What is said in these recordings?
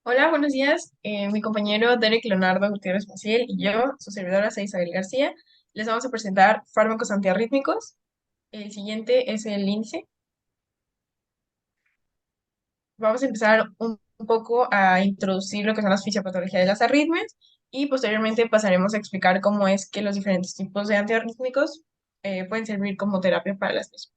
Hola, buenos días. Mi compañero Derek Leonardo Gutiérrez Maciel y yo, su servidora Sara Isabel García, les vamos a presentar fármacos antiarrítmicos. El siguiente es el índice. Vamos a empezar un poco a introducir lo que son las fisiopatologías de las arritmias y posteriormente pasaremos a explicar cómo es que los diferentes tipos de antiarrítmicos pueden servir como terapia para las mismas.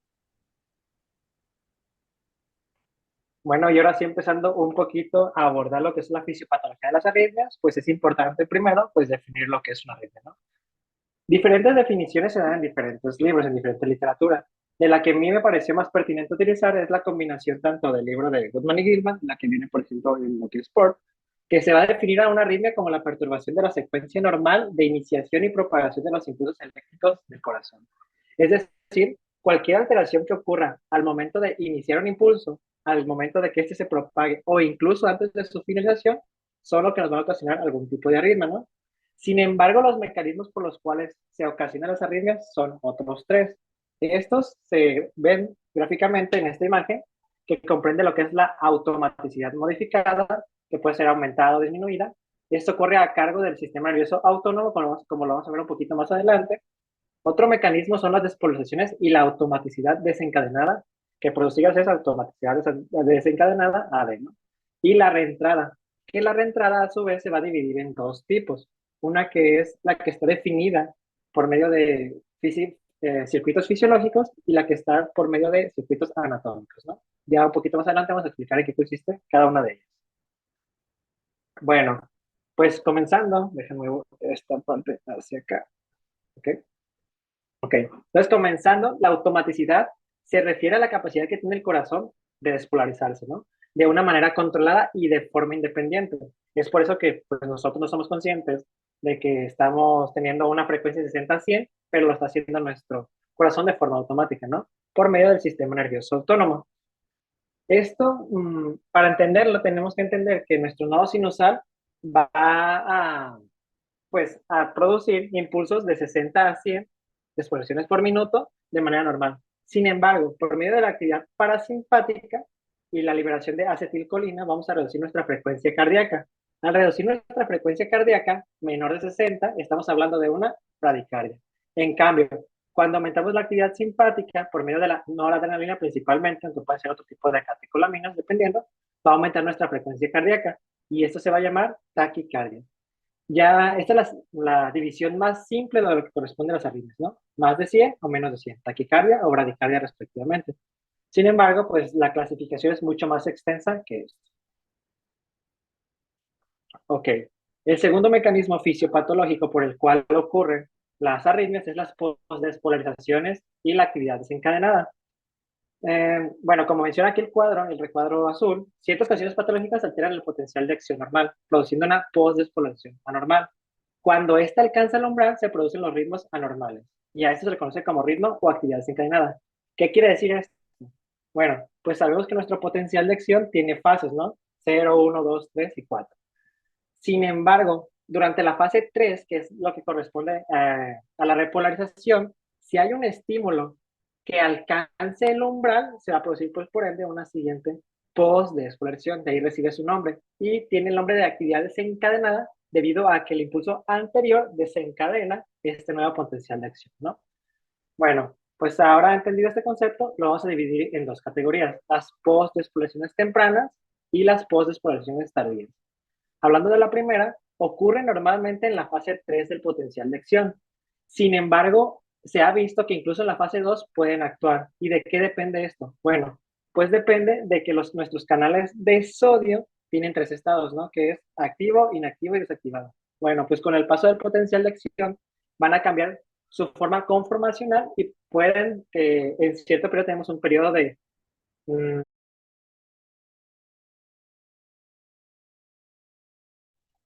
Bueno, y ahora sí empezando un poquito a abordar lo que es la fisiopatología de las arritmias, pues es importante primero pues definir lo que es una arritmia, ¿no? Diferentes definiciones se dan en diferentes libros, en diferentes literaturas. De la que a mí me pareció más pertinente utilizar es la combinación tanto del libro de Goodman y Gilman, la que viene por ejemplo en lo que es Sport, que se va a definir a una arritmia como la perturbación de la secuencia normal de iniciación y propagación de los impulsos eléctricos del corazón. Es decir, cualquier alteración que ocurra al momento de iniciar un impulso, al momento de que éste se propague o incluso antes de su finalización, son lo que nos van a ocasionar algún tipo de arritmia, ¿no? Sin embargo, los mecanismos por los cuales se ocasionan las arritmias son otros tres. Estos se ven gráficamente en esta imagen, que comprende lo que es la automaticidad modificada, que puede ser aumentada o disminuida. Esto corre a cargo del sistema nervioso autónomo, como lo vamos a ver un poquito más adelante. Otro mecanismo son las despolarizaciones y la automaticidad desencadenada, que producidas es automaticidad desencadenada, AD, ¿no? Y la reentrada, que la reentrada a su vez se va a dividir en dos tipos. Una que es la que está definida por medio de circuitos fisiológicos y la que está por medio de circuitos anatómicos, ¿no? Ya un poquito más adelante vamos a explicar en qué consiste cada una de ellas. Bueno, pues comenzando, déjenme esta parte hacia acá, ¿ok? Ok, entonces comenzando, la automaticidad se refiere a la capacidad que tiene el corazón de despolarizarse, ¿no? De una manera controlada y de forma independiente. Es por eso que pues, nosotros no somos conscientes de que estamos teniendo una frecuencia de 60 a 100, pero lo está haciendo nuestro corazón de forma automática, ¿no? Por medio del sistema nervioso autónomo. Esto, para entenderlo, tenemos que entender que nuestro nodo sinusal va a pues a producir impulsos de 60 a 100 exploraciones por minuto de manera normal. Sin embargo, por medio de la actividad parasimpática y la liberación de acetilcolina, vamos a reducir nuestra frecuencia cardíaca. Al reducir nuestra frecuencia cardíaca menor de 60, estamos hablando de una bradicardia. En cambio, cuando aumentamos la actividad simpática por medio de la noradrenalina principalmente, aunque puede ser otro tipo de catecolaminas, dependiendo, va a aumentar nuestra frecuencia cardíaca y esto se va a llamar taquicardia. Ya, esta es la división más simple de lo que corresponde a las arritmias, ¿no? Más de 100 o menos de 100, taquicardia o bradicardia respectivamente. Sin embargo, pues la clasificación es mucho más extensa que esto. Ok. El segundo mecanismo fisiopatológico por el cual ocurren las arritmias es las postdespolarizaciones y la actividad desencadenada. Bueno, como menciona aquí el recuadro azul, ciertas condiciones patológicas alteran el potencial de acción normal, produciendo una postdespolarización anormal. Cuando ésta alcanza el umbral, se producen los ritmos anormales, y a esto se le conoce como ritmo o actividad desencadenada. ¿Qué quiere decir esto? Bueno, pues sabemos que nuestro potencial de acción tiene fases, ¿no? 0, 1, 2, 3 y 4. Sin embargo, durante la fase 3, que es lo que corresponde a la repolarización, si hay un estímulo que alcance el umbral, se va a producir, pues, por ende, una siguiente post-despolarización, de ahí recibe su nombre, y tiene el nombre de actividad desencadenada debido a que el impulso anterior desencadena este nuevo potencial de acción, ¿no? Bueno, pues ahora entendido este concepto, lo vamos a dividir en dos categorías, las post-despolarizaciones tempranas y las post-despolarizaciones tardías. Hablando de la primera, ocurre normalmente en la fase 3 del potencial de acción. Sin embargo, se ha visto que incluso en la fase 2 pueden actuar. ¿Y de qué depende esto? Bueno, pues depende de que nuestros canales de sodio tienen tres estados, ¿no? Que es activo, inactivo y desactivado. Bueno, pues con el paso del potencial de acción van a cambiar su forma conformacional y pueden que en cierto periodo tenemos un periodo de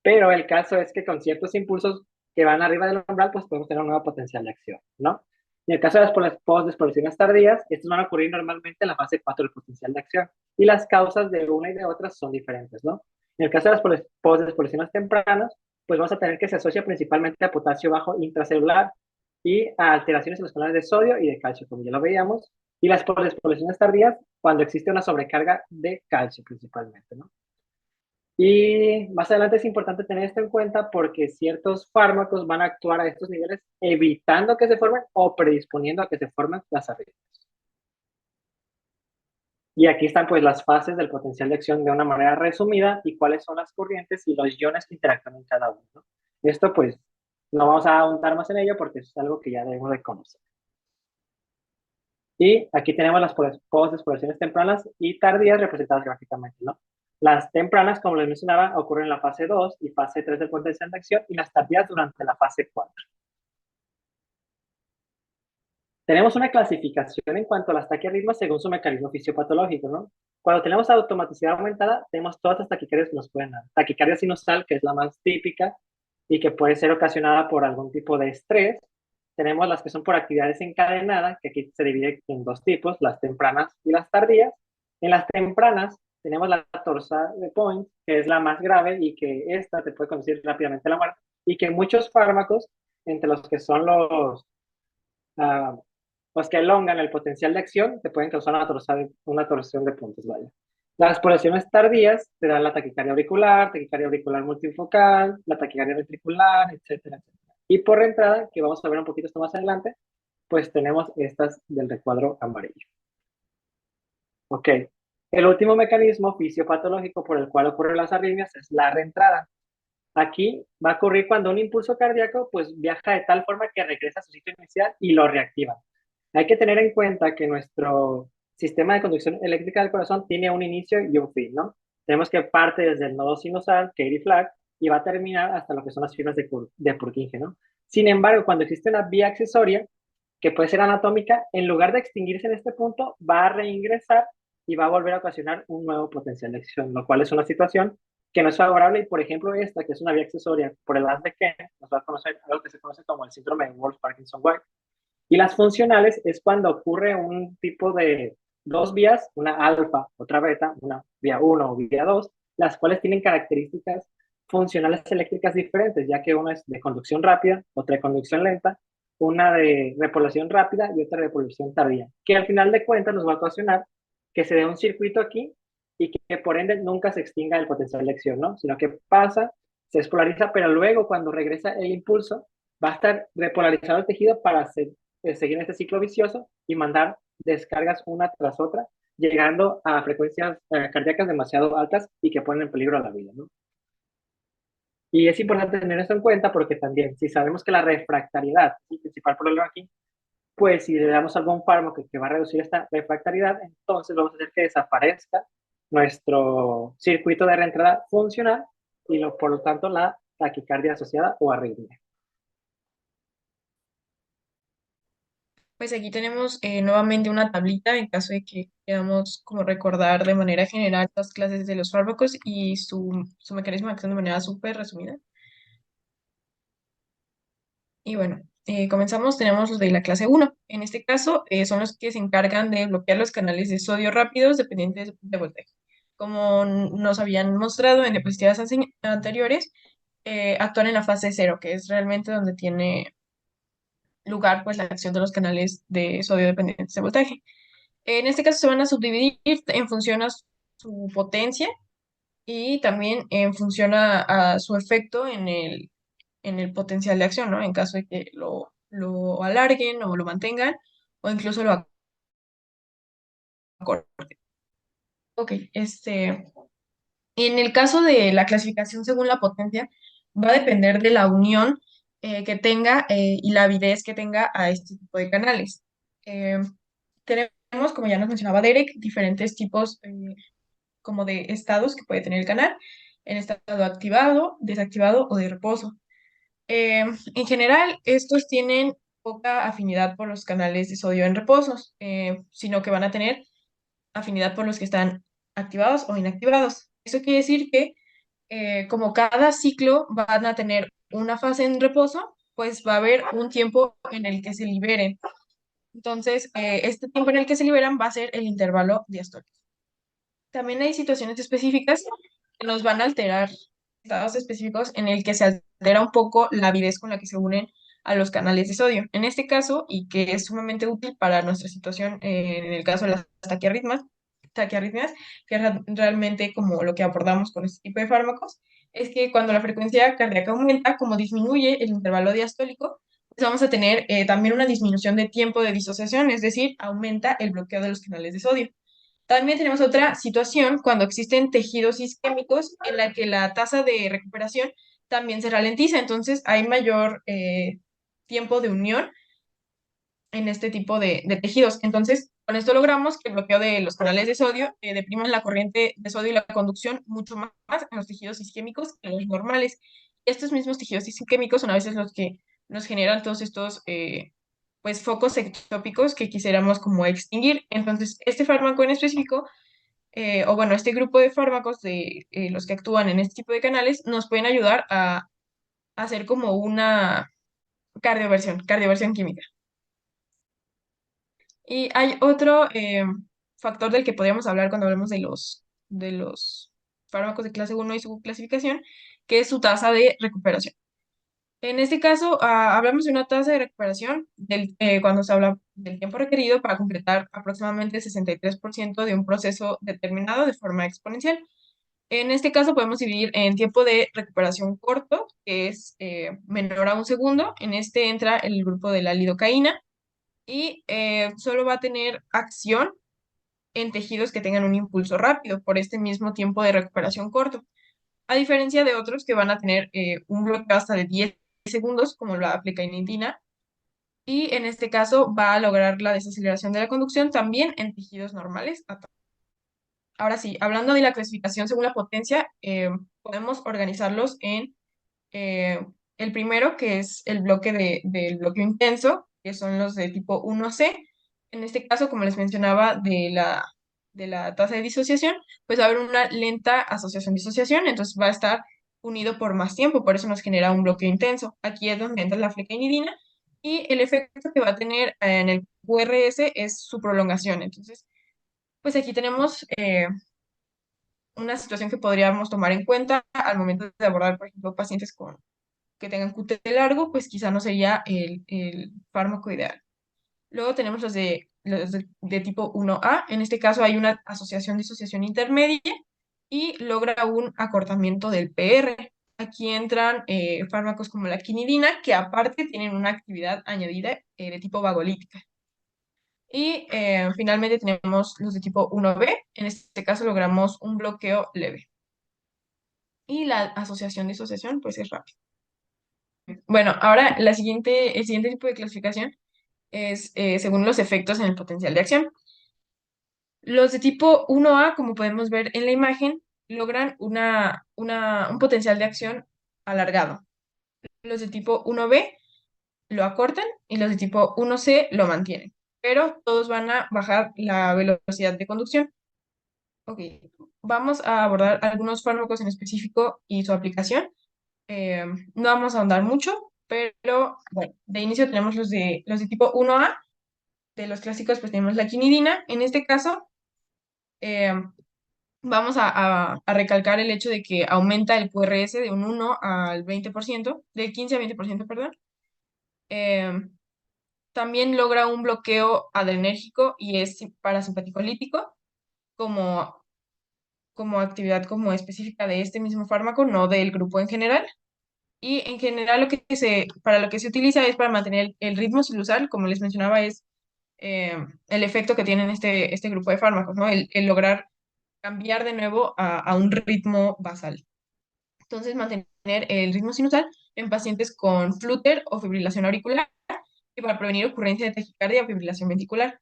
pero el caso es que con ciertos impulsos que van arriba del umbral, pues podemos tener un nuevo potencial de acción, ¿no? En el caso de las postdespolaciones tardías, estos van a ocurrir normalmente en la fase 4 del potencial de acción y las causas de una y de otras son diferentes, ¿no? En el caso de las postdespolaciones tempranas, pues vamos a tener que se asocia principalmente a potasio bajo intracelular y a alteraciones en los canales de sodio y de calcio, como ya lo veíamos, y las postdespolaciones tardías cuando existe una sobrecarga de calcio principalmente, ¿no? Y más adelante es importante tener esto en cuenta porque ciertos fármacos van a actuar a estos niveles evitando que se formen o predisponiendo a que se formen las arritmias. Y aquí están pues las fases del potencial de acción de una manera resumida y cuáles son las corrientes y los iones que interactúan en cada uno, ¿no? Esto pues no vamos a ahondar más en ello porque es algo que ya debemos de conocer. Y aquí tenemos las postdespoblaciones tempranas y tardías representadas gráficamente, ¿no? Las tempranas, como les mencionaba, ocurren en la fase 2 y fase 3 del potencial de acción y las tardías durante la fase 4. Tenemos una clasificación en cuanto a las taquiarritmias según su mecanismo fisiopatológico, ¿no? Cuando tenemos automaticidad aumentada, tenemos todas las taquicardias que nos pueden dar. Taquicardia sinusal, que es la más típica y que puede ser ocasionada por algún tipo de estrés. Tenemos las que son por actividad desencadenada, que aquí se divide en dos tipos, las tempranas y las tardías. En las tempranas tenemos la torsade de Point, que es la más grave y que esta te puede conducir rápidamente a la muerte, y que muchos fármacos, entre los que son uh, los que elongan el potencial de acción, te pueden causar una torsión de puntos, vaya. Las poblaciones tardías te dan la taquicardia auricular multifocal, la taquicardia ventricular, etcétera, etcétera. Y por entrada, que vamos a ver un poquito esto más adelante, pues tenemos estas del recuadro amarillo. Ok. El último mecanismo fisiopatológico por el cual ocurren las arritmias es la reentrada. Aquí va a ocurrir cuando un impulso cardíaco pues viaja de tal forma que regresa a su sitio inicial y lo reactiva. Hay que tener en cuenta que nuestro sistema de conducción eléctrica del corazón tiene un inicio y un fin, ¿no? Tenemos que parte desde el nodo sinusal, Katy Flag, y va a terminar hasta lo que son las fibras de Purkinje, ¿no? Sin embargo, cuando existe una vía accesoria, que puede ser anatómica, en lugar de extinguirse en este punto, va a reingresar y va a volver a ocasionar un nuevo potencial de acción, lo cual es una situación que no es favorable. Y por ejemplo, esta, que es una vía accesoria por el haz de Kent, nos va a conocer algo que se conoce como el síndrome de Wolff-Parkinson-White. Y las funcionales es cuando ocurre un tipo de dos vías, una alfa, otra beta, una vía 1 o vía 2, las cuales tienen características funcionales eléctricas diferentes, ya que una es de conducción rápida, otra de conducción lenta, una de repoblación rápida y otra de repoblación tardía, que al final de cuentas nos va a ocasionar que se dé un circuito aquí y que por ende nunca se extinga el potencial de acción, ¿no? Sino que pasa, se despolariza, pero luego cuando regresa el impulso, va a estar repolarizado el tejido para seguir en este ciclo vicioso y mandar descargas una tras otra, llegando a frecuencias cardíacas demasiado altas y que ponen en peligro la vida, ¿no? Y es importante tener esto en cuenta porque también, si sabemos que la refractariedad es el principal problema aquí, pues si le damos algún fármaco que va a reducir esta refractariedad, entonces vamos a hacer que desaparezca nuestro circuito de reentrada funcional y por lo tanto la taquicardia asociada o arritmia. Pues aquí tenemos nuevamente una tablita en caso de que queramos como recordar de manera general las clases de los fármacos y su mecanismo de acción de manera súper resumida. Y bueno, comenzamos, tenemos los de la clase 1. En este caso, son los que se encargan de bloquear los canales de sodio rápidos dependientes de voltaje. Como nos habían mostrado en diapositivas anteriores, actúan en la fase 0, que es realmente donde tiene lugar pues la acción de los canales de sodio dependientes de voltaje. En este caso se van a subdividir en función a su potencia y también en función a su efecto en el potencial de acción, ¿no? En caso de que lo alarguen o lo mantengan o incluso lo acorten. Ok, en el caso de la clasificación según la potencia, va a depender de la unión que tenga y la avidez que tenga a este tipo de canales. Eh, tenemos, como ya nos mencionaba Derek, diferentes tipos como de estados que puede tener el canal, en estado activado, desactivado o de reposo. En general, estos tienen poca afinidad por los canales de sodio en reposos, sino que van a tener afinidad por los que están activados o inactivados. Eso quiere decir que como cada ciclo van a tener una fase en reposo, pues va a haber un tiempo en el que se liberen. Entonces, este tiempo en el que se liberan va a ser el intervalo diastólico. También hay situaciones específicas que nos van a alterar estados específicos en el que se altera un poco la avidez con la que se unen a los canales de sodio. En este caso, y que es sumamente útil para nuestra situación en el caso de las taquiarritmas, taquiarritmias, que es realmente como lo que abordamos con este tipo de fármacos, es que cuando la frecuencia cardíaca aumenta, como disminuye el intervalo diastólico, pues vamos a tener también una disminución de tiempo de disociación, es decir, aumenta el bloqueo de los canales de sodio. También tenemos otra situación cuando existen tejidos isquémicos en la que la tasa de recuperación también se ralentiza, entonces hay mayor tiempo de unión en este tipo de tejidos. Entonces, con esto logramos que el bloqueo de los canales de sodio depriman la corriente de sodio y la conducción mucho más en los tejidos isquémicos que en los normales. Estos mismos tejidos isquémicos son a veces los que nos generan todos estos pues focos ectópicos que quisiéramos como extinguir. Entonces, este fármaco en específico, o bueno, este grupo de fármacos de los que actúan en este tipo de canales, nos pueden ayudar a hacer como una cardioversión química. Y hay otro factor del que podríamos hablar cuando hablemos de los fármacos de clase uno y su clasificación, que es su tasa de recuperación. En este caso, hablamos de una tasa de recuperación cuando se habla del tiempo requerido para completar aproximadamente el 63% de un proceso determinado de forma exponencial. En este caso podemos dividir en tiempo de recuperación corto, que es menor a un segundo. En este entra el grupo de la lidocaína y solo va a tener acción en tejidos que tengan un impulso rápido por este mismo tiempo de recuperación corto, a diferencia de otros que van a tener un bloqueo hasta de 10 segundos, como la plecainidina, y en este caso va a lograr la desaceleración de la conducción también en tejidos normales. Ahora sí, hablando de la clasificación según la potencia, podemos organizarlos en eh, el primero, que es el bloque del bloqueo intenso, que son los de tipo 1C. En este caso, como les mencionaba, de la tasa de disociación, pues va a haber una lenta asociación-disociación, entonces va a estar unido por más tiempo, por eso nos genera un bloqueo intenso. Aquí es donde entra la flecainidina y el efecto que va a tener en el QRS es su prolongación. Entonces, pues aquí tenemos una situación que podríamos tomar en cuenta al momento de abordar, por ejemplo, pacientes que tengan QT largo, pues quizá no sería el fármaco ideal. Luego tenemos los de tipo 1A. En este caso hay una asociación-disociación intermedia y logra un acortamiento del PR. Aquí entran fármacos como la quinidina, que aparte tienen una actividad añadida de tipo vagolítica. Y finalmente tenemos los de tipo 1B. En este caso logramos un bloqueo leve. Y la asociación-disociación, pues es rápida. Bueno, ahora el siguiente tipo de clasificación es según los efectos en el potencial de acción. Los de tipo 1A, como podemos ver en la imagen, logran un potencial de acción alargado. Los de tipo 1B lo acortan y los de tipo 1C lo mantienen, pero todos van a bajar la velocidad de conducción. Ok, vamos a abordar algunos fármacos en específico y su aplicación. Eh, no vamos a ahondar mucho, pero bueno, de inicio tenemos los de tipo 1A. De los clásicos, pues tenemos la quinidina. En este caso, eh, vamos a recalcar el hecho de que aumenta el QRS de un 1 al 20%, del 15 a 20%, perdón. Eh, También logra un bloqueo adrenérgico y es parasimpaticolítico como, como actividad como específica de este mismo fármaco, no del grupo en general. Y en general para lo que se utiliza es para mantener el ritmo sinusal, como les mencionaba, es el efecto que tienen este grupo de fármacos, ¿no? El lograr cambiar de nuevo a un ritmo basal. Entonces, mantener el ritmo sinusal en pacientes con flúter o fibrilación auricular y para prevenir ocurrencia de taquicardia o fibrilación ventricular.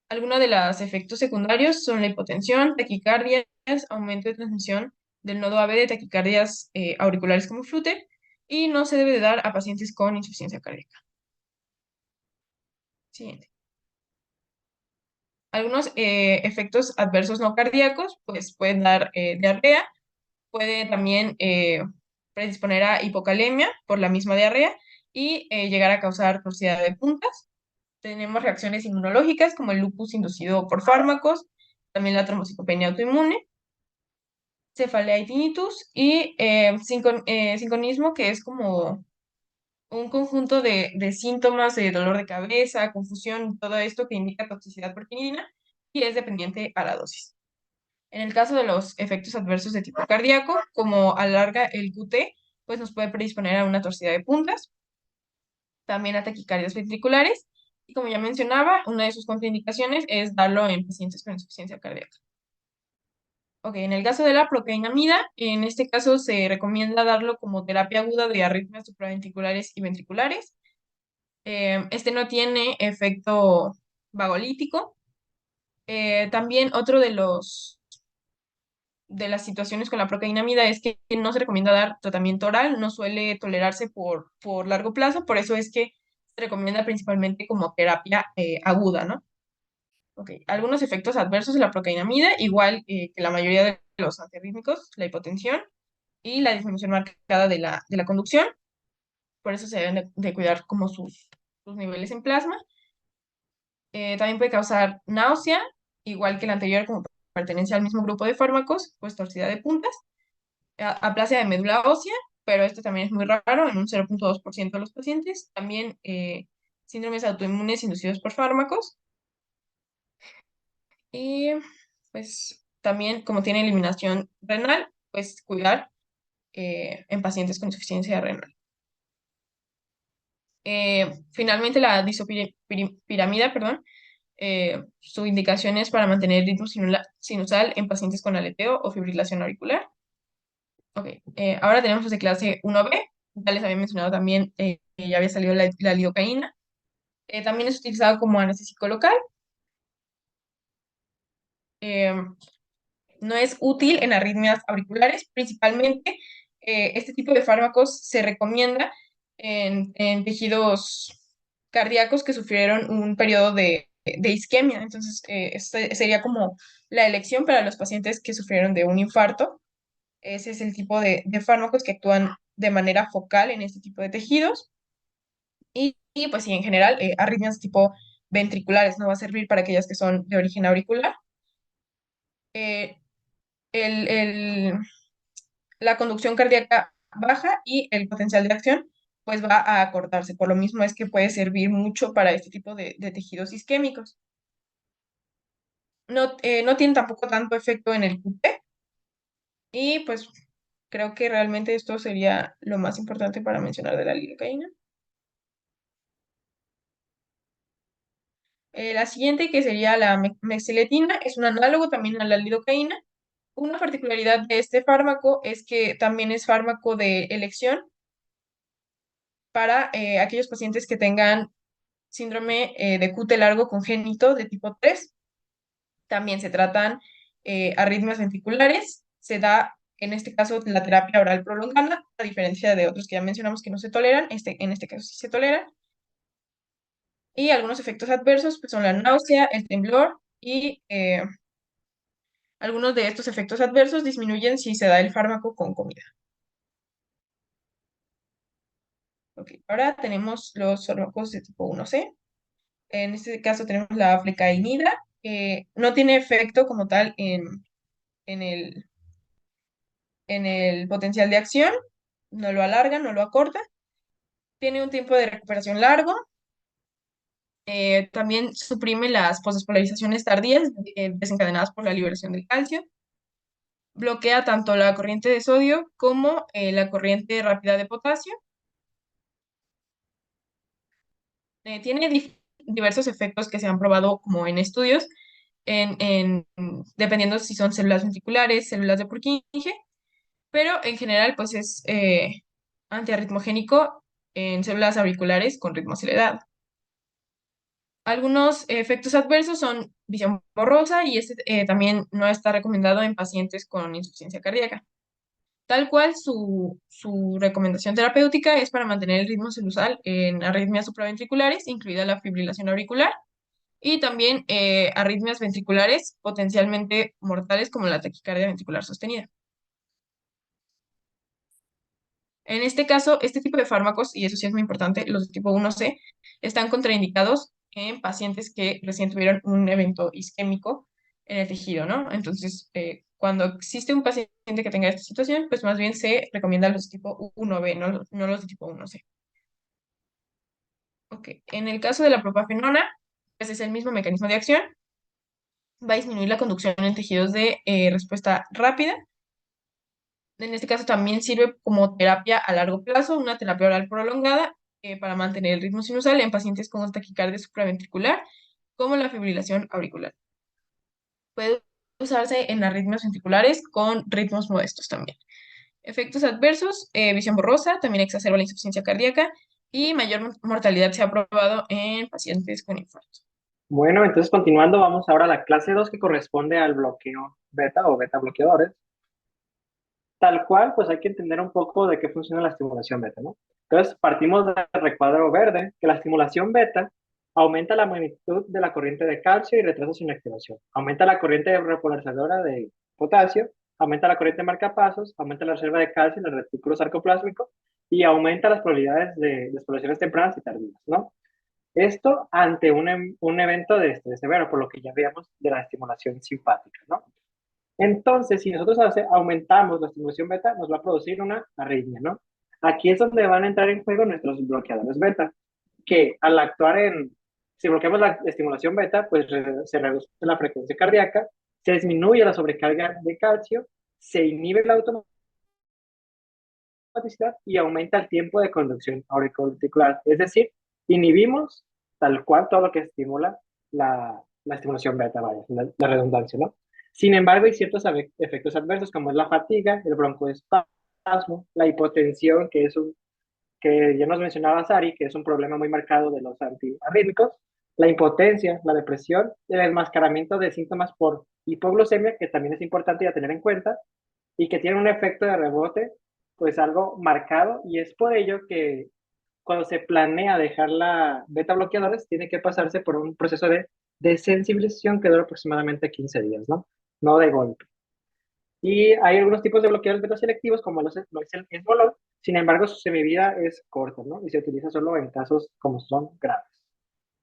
Algunos de los efectos secundarios son la hipotensión, taquicardias, aumento de transmisión del nodo AB de taquicardias auriculares como flúter y no se debe de dar a pacientes con insuficiencia cardíaca. Siguiente. Algunos efectos adversos no cardíacos, pues pueden dar diarrea, puede también predisponer a hipocalemia por la misma diarrea y llegar a causar torsicidad de puntas. Tenemos reacciones inmunológicas como el lupus inducido por fármacos, también la trombocitopenia autoinmune, cefalea y tinnitus y sinconismo, que es como un conjunto de síntomas de dolor de cabeza, confusión, todo esto que indica toxicidad por quinidina y es dependiente a la dosis. En el caso de los efectos adversos de tipo cardíaco, como alarga el QT, pues nos puede predisponer a una torcida de puntas, también a taquicardias ventriculares, y como ya mencionaba, una de sus contraindicaciones es darlo en pacientes con insuficiencia cardíaca. Ok, en el caso de la procainamida, en este caso se recomienda darlo como terapia aguda de arritmias supraventriculares y ventriculares. Este no tiene efecto vagolítico. También otro de las situaciones con la procainamida es que no se recomienda dar tratamiento oral, no suele tolerarse por largo plazo, por eso es que se recomienda principalmente como terapia aguda, ¿no? Ok, algunos efectos adversos de la procainamida, igual que la mayoría de los antiarrítmicos, la hipotensión y la disminución marcada de la conducción, por eso se deben de cuidar como sus niveles en plasma. También puede causar náusea, igual que la anterior, como pertenencia al mismo grupo de fármacos, pues torcida de puntas, aplasia de médula ósea, pero esto también es muy raro en un 0,2% de los pacientes. También síndromes autoinmunes inducidos por fármacos. Y pues también como tiene eliminación renal, pues cuidar en pacientes con insuficiencia renal. Finalmente la disopiramida, perdón, su indicación es para mantener el ritmo sinusal en pacientes con aleteo o fibrilación auricular. Ok, ahora tenemos los de clase 1B. Ya les había mencionado también que ya había salido la lidocaína. También es utilizado como anestésico local. Eh, no es útil en arritmias auriculares. Principalmente, este tipo de fármacos se recomienda en tejidos cardíacos que sufrieron un periodo de isquemia. Entonces, este sería como la elección para los pacientes que sufrieron de un infarto. Ese es el tipo de fármacos que actúan de manera focal en este tipo de tejidos. Pues sí, en general, arritmias tipo ventriculares no va a servir para aquellas que son de origen auricular. Eh, el, el- la conducción cardíaca baja y el potencial de acción pues va a acortarse. Por lo mismo es que puede servir mucho para este tipo de tejidos isquémicos. No, no tiene tampoco tanto efecto en el QT y pues creo que realmente esto sería lo más importante para mencionar de la lidocaína. La siguiente, que sería la mexiletina, es un análogo también a la lidocaína. Una particularidad de este fármaco es que también es fármaco de elección para aquellos pacientes que tengan síndrome de QT largo congénito de tipo 3. También se tratan arritmias ventriculares. Se da, en este caso, la terapia oral prolongada, a diferencia de otros que ya mencionamos que no se toleran. En este caso sí se toleran. Y algunos efectos adversos pues, son la náusea, el temblor y algunos de estos efectos adversos disminuyen si se da el fármaco con comida. Ok, ahora tenemos los fármacos de tipo 1C. En este caso tenemos la flecainida, que no tiene efecto como tal en en el potencial de acción, no lo alarga, no lo acorta, tiene un tiempo de recuperación largo, también suprime las fosfopolarizaciones tardías desencadenadas por la liberación del calcio, bloquea tanto la corriente de sodio como la corriente rápida de potasio. Tiene diversos efectos que se han probado como en estudios, dependiendo si son células ventriculares, células de Purkinje, pero en general pues es antiarritmogénico en células auriculares con ritmo acelerado. Algunos efectos adversos son visión borrosa y este también no está recomendado en pacientes con insuficiencia cardíaca. Tal cual, su recomendación terapéutica es para mantener el ritmo sinusal en arritmias supraventriculares, incluida la fibrilación auricular, y también arritmias ventriculares potencialmente mortales como la taquicardia ventricular sostenida. En este caso, este tipo de fármacos, y eso sí es muy importante, los de tipo 1C, están contraindicados en pacientes que recién tuvieron un evento isquémico en el tejido, ¿no? Entonces, cuando existe un paciente que tenga esta situación, pues más bien se recomiendan los de tipo 1B, no los de tipo 1C. Ok, en el caso de la propafenona, pues es el mismo mecanismo de acción. va a disminuir la conducción en tejidos de respuesta rápida. En este caso también sirve como terapia a largo plazo, una terapia oral prolongada para mantener el ritmo sinusal en pacientes con taquicardia supraventricular, como la fibrilación auricular. Puede usarse en arritmias ventriculares con ritmos modestos también. Efectos adversos, visión borrosa, también exacerba la insuficiencia cardíaca y mayor mortalidad se ha probado en pacientes con infarto. Bueno, entonces continuando, vamos ahora a la clase 2 que corresponde al bloqueo beta o beta bloqueadores. Tal cual, pues hay que entender un poco de qué funciona la estimulación beta, ¿no? Entonces, partimos del recuadro verde, que la estimulación beta aumenta la magnitud de la corriente de calcio y retrasa su inactivación. Aumenta la corriente repolarizadora de potasio, aumenta la corriente marcapasos, aumenta la reserva de calcio en el retículo sarcoplásmico y aumenta las probabilidades de exploraciones tempranas y tardías, ¿no? Esto ante un evento de estrés severo, por lo que ya veíamos de la estimulación simpática, ¿no? Entonces, si nosotros aumentamos la estimulación beta, nos va a producir una arritmia, ¿no? Aquí es donde van a entrar en juego nuestros bloqueadores beta, que al actuar si bloqueamos la estimulación beta, pues se reduce la frecuencia cardíaca, se disminuye la sobrecarga de calcio, se inhibe la automaticidad y aumenta el tiempo de conducción auricular. Es decir, inhibimos tal cual todo lo que estimula la estimulación beta, vaya, la redundancia, ¿no? Sin embargo, hay ciertos efectos adversos como es la fatiga, el broncoespasmo, la hipotensión, que ya nos mencionaba Sari, que es un problema muy marcado de los antiarrítmicos, la impotencia, la depresión, el enmascaramiento de síntomas por hipoglucemia, que también es importante ya tener en cuenta, y que tiene un efecto de rebote, pues algo marcado, y es por ello que cuando se planea dejar la beta bloqueadores, tiene que pasarse por un proceso de desensibilización que dura aproximadamente 15 días, ¿no? No de golpe. Y hay algunos tipos de bloqueadores beta selectivos, como lo es el esbolol, sin embargo, su semivida es corta, ¿no? Y se utiliza solo en casos como son graves.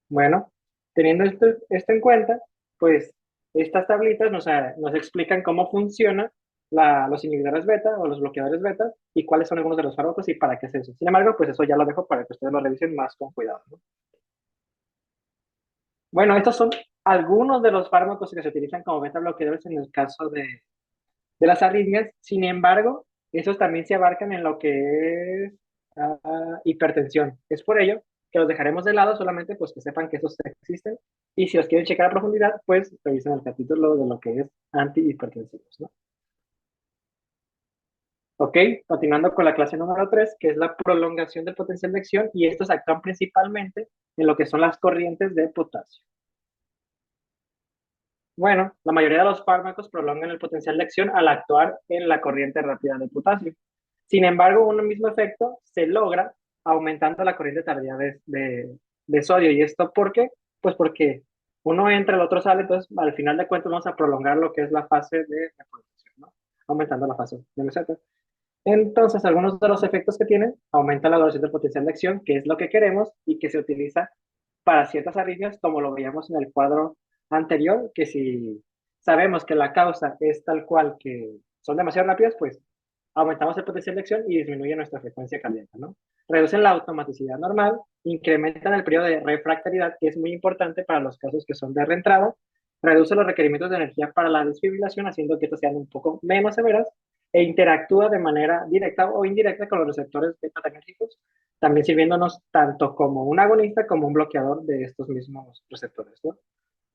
Bueno, teniendo esto en cuenta, pues estas tablitas nos explican cómo funciona los inhibidores beta o los bloqueadores beta y cuáles son algunos de los fármacos y para qué se usan. Sin embargo, pues eso ya lo dejo para que ustedes lo revisen más con cuidado, ¿no? Bueno, estos son algunos de los fármacos que se utilizan como beta bloqueadores en el caso de las arritmias. Sin embargo, esos también se abarcan en lo que es hipertensión. Es por ello que los dejaremos de lado, solamente pues que sepan que esos existen. Y si los quieren checar a profundidad, pues revisen el capítulo de lo que es antihipertensivos, ¿no? Ok, continuando con la clase número 3, que es la prolongación del potencial de acción, y estos actúan principalmente en lo que son las corrientes de potasio. Bueno, la mayoría de los fármacos prolongan el potencial de acción al actuar en la corriente rápida de potasio. Sin embargo, un mismo efecto se logra aumentando la corriente tardía de sodio. ¿Y esto por qué? Pues porque uno entra, el otro sale, entonces al final de cuentas vamos a prolongar lo que es la fase de reproducción, ¿no? Aumentando la fase de meseta. Entonces, algunos de los efectos que tienen, aumenta la duración del potencial de acción, que es lo que queremos y que se utiliza para ciertas arritmias, como lo veíamos en el cuadro anterior, que si sabemos que la causa es tal cual que son demasiado rápidas, pues aumentamos el potencial de acción y disminuye nuestra frecuencia cardíaca, ¿no? Reducen la automaticidad normal, incrementan el periodo de refractariedad, que es muy importante para los casos que son de reentrada, reduce los requerimientos de energía para la desfibrilación, haciendo que estos sean un poco menos severas, e interactúa de manera directa o indirecta con los receptores beta-adrenérgicos, también sirviéndonos tanto como un agonista como un bloqueador de estos mismos receptores, ¿no?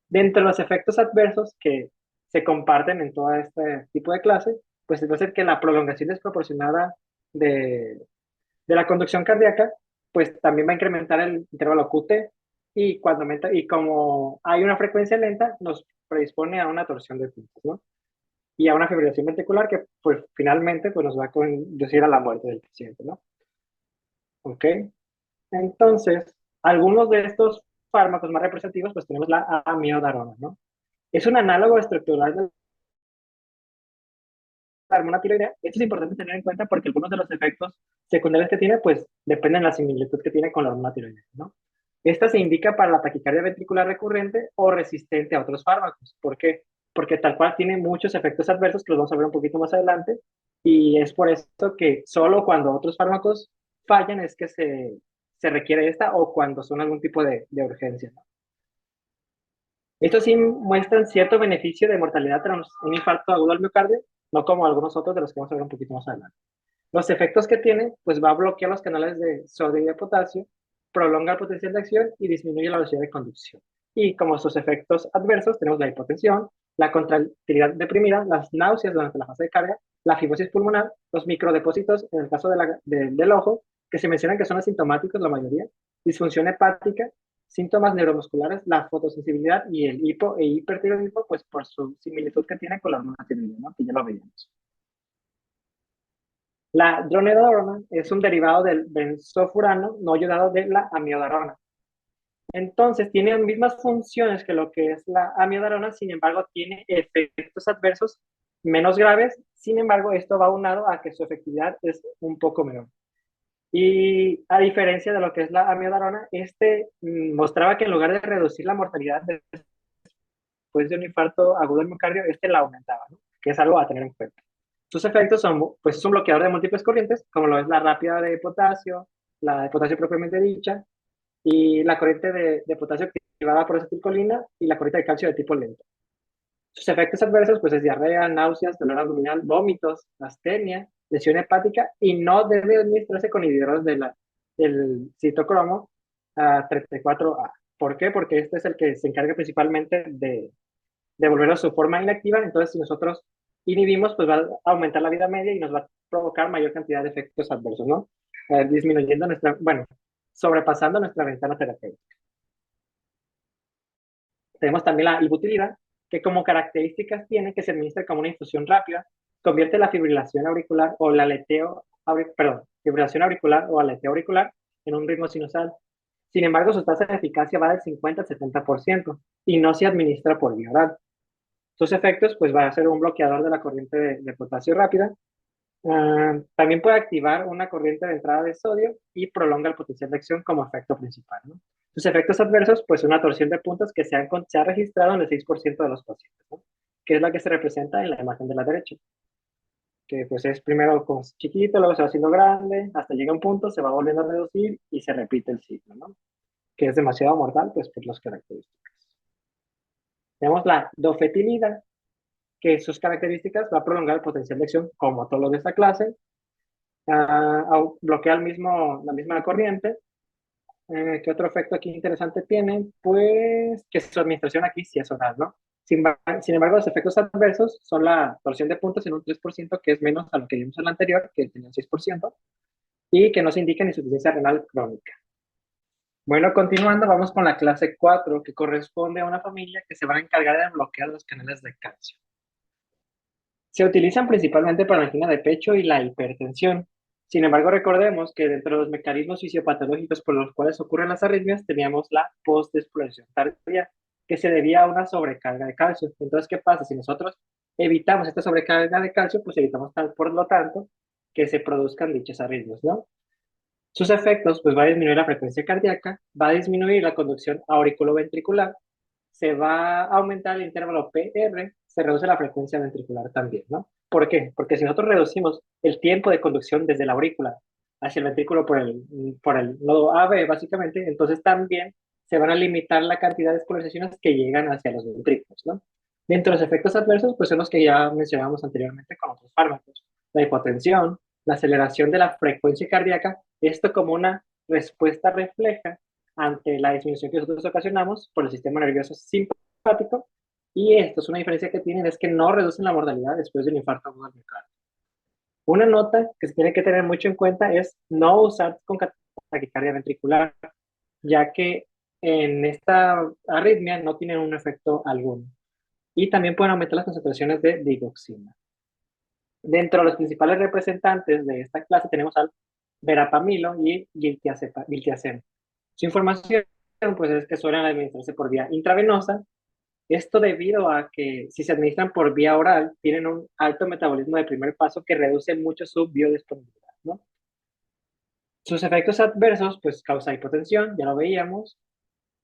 Dentro de los efectos adversos que se comparten en todo este tipo de clase, pues va a ser que la prolongación desproporcionada de, de la conducción cardíaca, pues también va a incrementar el intervalo QT y, cuando aumenta, y como hay una frecuencia lenta, nos predispone a una torsión de puntos, ¿no? Y a una fibrilación ventricular que pues finalmente pues, nos va a conducir a la muerte del paciente, ¿no? ¿Ok? Entonces, algunos de estos fármacos más representativos, pues tenemos la amiodarona, ¿no? Es un análogo estructural de la hormona tiroidea. Esto es importante tener en cuenta porque algunos de los efectos secundarios que tiene, pues dependen de la similitud que tiene con la hormona tiroidea, ¿no? Esta se indica para la taquicardia ventricular recurrente o resistente a otros fármacos. ¿Por qué? Porque tal cual tiene muchos efectos adversos que los vamos a ver un poquito más adelante y es por esto que solo cuando otros fármacos fallan es que se requiere esta o cuando son algún tipo de urgencia, ¿no? Estos sí muestran cierto beneficio de mortalidad tras un infarto agudo al miocardio, no como algunos otros de los que vamos a ver un poquito más adelante. Los efectos que tiene, pues va a bloquear los canales de sodio y de potasio, prolonga el potencial de acción y disminuye la velocidad de conducción. Y como sus efectos adversos tenemos la hipotensión, la contractilidad deprimida, las náuseas durante la fase de carga, la fibrosis pulmonar, los microdepósitos en el caso del ojo, que se mencionan que son asintomáticos la mayoría, disfunción hepática, síntomas neuromusculares, la fotosensibilidad y el hipo e hipertiroidismo, pues por su similitud que tiene con la monotiroidismo, ¿no? Que ya lo veíamos. La dronedarona es un derivado del benzofurano no iodado de la amiodarona. Entonces, tiene las mismas funciones que lo que es la amiodarona, sin embargo, tiene efectos adversos menos graves. Sin embargo, esto va aunado a que su efectividad es un poco menor. Y a diferencia de lo que es la amiodarona, mostraba que en lugar de reducir la mortalidad después de un infarto agudo del miocardio, la aumentaba, ¿no? Que es algo a tener en cuenta. Sus efectos son, pues es un bloqueador de múltiples corrientes, como lo es la rápida de potasio, la de potasio propiamente dicha, y la corriente de potasio activada por acetilcolina y la corriente de calcio de tipo lento. Sus efectos adversos, pues es diarrea, náuseas, dolor abdominal, vómitos, astenia, lesión hepática, y no debe administrarse con inhibidores del citocromo 34A. ¿Por qué? Porque este es el que se encarga principalmente de volver a su forma inactiva. Entonces, si nosotros inhibimos, pues va a aumentar la vida media y nos va a provocar mayor cantidad de efectos adversos, ¿no? Disminuyendo bueno, sobrepasando nuestra ventana terapéutica. Tenemos también la ibutilida, que como características tiene que se administra como una infusión rápida, convierte la fibrilación auricular o la aleteo, fibrilación auricular o aleteo auricular en un ritmo sinusal. Sin embargo, su tasa de eficacia va del 50 al 70% y no se administra por vía oral. Sus efectos, pues va a ser un bloqueador de la corriente de potasio rápida. También puede activar una corriente de entrada de sodio y prolonga el potencial de acción como efecto principal, ¿no? Sus efectos adversos, pues una torsión de puntos que se ha registrado en el 6% de los pacientes, ¿no? Que es la que se representa en la imagen de la derecha, que pues es primero como chiquito, luego se va haciendo grande, hasta llega un punto, se va volviendo a reducir y se repite el ciclo, ¿no? Que es demasiado mortal, pues por las características. Tenemos la dofetilida, que sus características va a prolongar el potencial de acción como todo lo de esta clase, bloquea la misma corriente. ¿Qué otro efecto aquí interesante tiene? Pues que su administración aquí sí es oral, ¿no? Sin embargo, los efectos adversos son la torsión de puntos en un 3%, que es menos a lo que vimos en la anterior, que tenía un 6%, y que no se indica insuficiencia renal crónica. Bueno, continuando, vamos con la clase 4, que corresponde a una familia que se va a encargar de bloquear los canales de calcio. Se utilizan principalmente para la angina de pecho y la hipertensión. Sin embargo, recordemos que dentro de los mecanismos fisiopatológicos por los cuales ocurren las arritmias, teníamos la postdesfluración tardía, que se debía a una sobrecarga de calcio. Entonces, ¿qué pasa? Si nosotros evitamos esta sobrecarga de calcio, pues evitamos, por lo tanto, que se produzcan dichas arritmias, ¿no? Sus efectos, pues va a disminuir la frecuencia cardíaca, va a disminuir la conducción auriculoventricular, se va a aumentar el intervalo PR, se reduce la frecuencia ventricular también, ¿no? ¿Por qué? Porque si nosotros reducimos el tiempo de conducción desde la aurícula hacia el ventrículo por el nodo AB, básicamente, entonces también se van a limitar la cantidad de despolarizaciones que llegan hacia los ventrículos, ¿no? Dentro de los efectos adversos, pues son los que ya mencionamos anteriormente con otros fármacos. La hipotensión, la aceleración de la frecuencia cardíaca, esto como una respuesta refleja ante la disminución que nosotros ocasionamos por el sistema nervioso simpático, y esto es una diferencia que tienen, es que no reducen la mortalidad después de un infarto agudo al miocardio. Una nota que se tiene que tener mucho en cuenta es no usar con taquicardia ventricular, ya que en esta arritmia no tienen un efecto alguno. Y también pueden aumentar las concentraciones de digoxina. Dentro de los principales representantes de esta clase tenemos al verapamilo y giltiazem. Su información, pues, es que suelen administrarse por vía intravenosa. Esto debido a que si se administran por vía oral, tienen un alto metabolismo de primer paso que reduce mucho su biodisponibilidad, ¿no? Sus efectos adversos, pues, causa hipotensión, ya lo veíamos.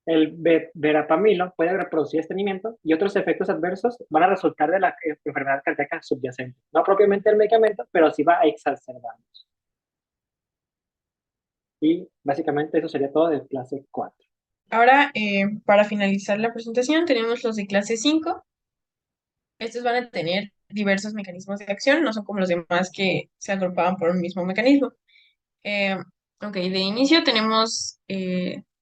El verapamilo puede reproducir estreñimiento y otros efectos adversos van a resultar de la enfermedad cardíaca subyacente. No propiamente el medicamento, pero sí va a exacerbarlos. Y básicamente eso sería todo de clase 4. Ahora, para finalizar la presentación, tenemos los de clase 5. Estos van a tener diversos mecanismos de acción, no son como los demás que se agrupaban por un mismo mecanismo. Eh, ok, de inicio tenemos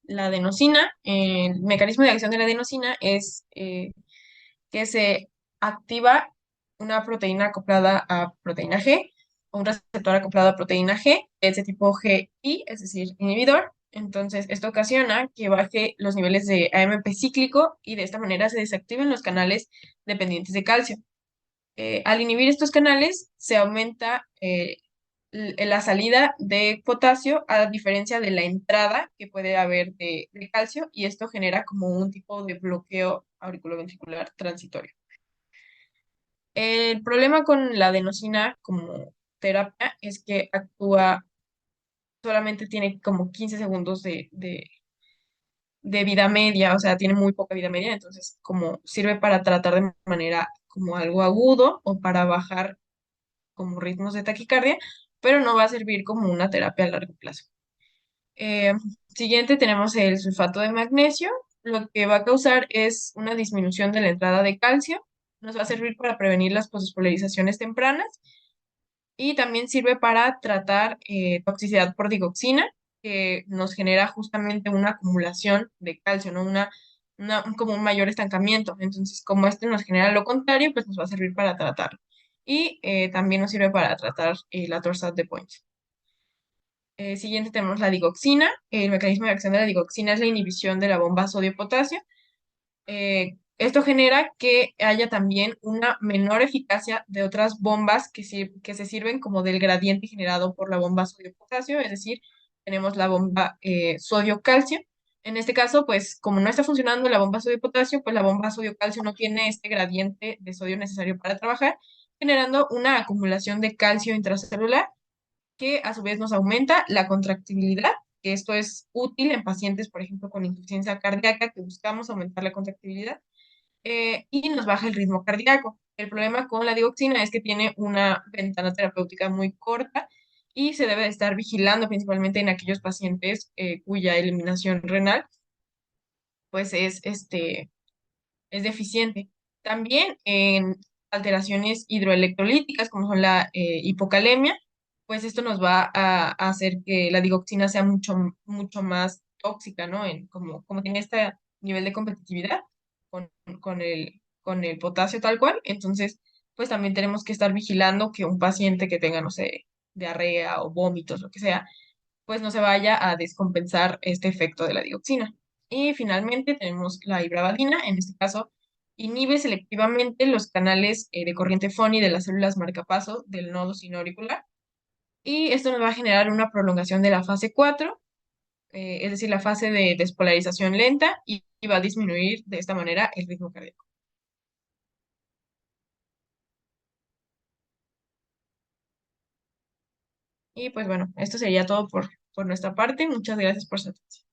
la adenosina. El mecanismo de acción de la adenosina es que se activa una proteína acoplada a proteína G o un receptor acoplado a proteína G, es de tipo GI, es decir, inhibidor. Entonces, esto ocasiona que baje los niveles de AMP cíclico y de esta manera se desactiven los canales dependientes de calcio. Al inhibir estos canales, se aumenta la salida de potasio a diferencia de la entrada que puede haber de calcio, y esto genera como un tipo de bloqueo auriculoventricular transitorio. El problema con la adenosina como terapia es que actúa, solamente tiene como 15 segundos de vida media, o sea, tiene muy poca vida media, entonces como sirve para tratar de manera como algo agudo o para bajar como ritmos de taquicardia, pero no va a servir como una terapia a largo plazo. Eh, Siguiente tenemos el sulfato de magnesio. Lo que va a causar es una disminución de la entrada de calcio. Nos va a servir para prevenir las pospolarizaciones tempranas y también sirve para tratar toxicidad por digoxina, que nos genera justamente una acumulación de calcio, ¿no? Como un mayor estancamiento. Entonces, como este nos genera lo contrario, pues nos va a servir para tratarlo. Y también nos sirve para tratar la torsad de Point. Siguiente tenemos la digoxina. El mecanismo de acción de la digoxina es la inhibición de la bomba sodio-potasio. Esto genera que haya también una menor eficacia de otras bombas que se sirven como del gradiente generado por la bomba sodio-potasio, es decir, tenemos la bomba sodio-calcio. En este caso, pues como no está funcionando la bomba sodio-potasio, pues la bomba sodio-calcio no tiene este gradiente de sodio necesario para trabajar, generando una acumulación de calcio intracelular que a su vez nos aumenta la contractibilidad, que esto es útil en pacientes, por ejemplo, con insuficiencia cardíaca, que buscamos aumentar la contractibilidad, y nos baja el ritmo cardíaco. El problema con la dioxina es que tiene una ventana terapéutica muy corta y se debe de estar vigilando principalmente en aquellos pacientes cuya eliminación renal pues es deficiente. También en alteraciones hidroelectrolíticas, como son la hipocalemia, pues esto nos va a hacer que la digoxina sea mucho más tóxica, ¿no? Como tiene este nivel de competitividad con, con el potasio tal cual, entonces, pues también tenemos que estar vigilando que un paciente que tenga, no sé, diarrea o vómitos, lo que sea, pues no se vaya a descompensar este efecto de la dioxina. Y finalmente tenemos la ibravadina, en este caso inhibe selectivamente los canales de corriente FONI de las células marcapaso del nodo sinoauricular, y esto nos va a generar una prolongación de la fase 4, es decir, la fase de despolarización lenta, y va a disminuir de esta manera el ritmo cardíaco. Y pues bueno, esto sería todo por nuestra parte. Muchas gracias por su atención.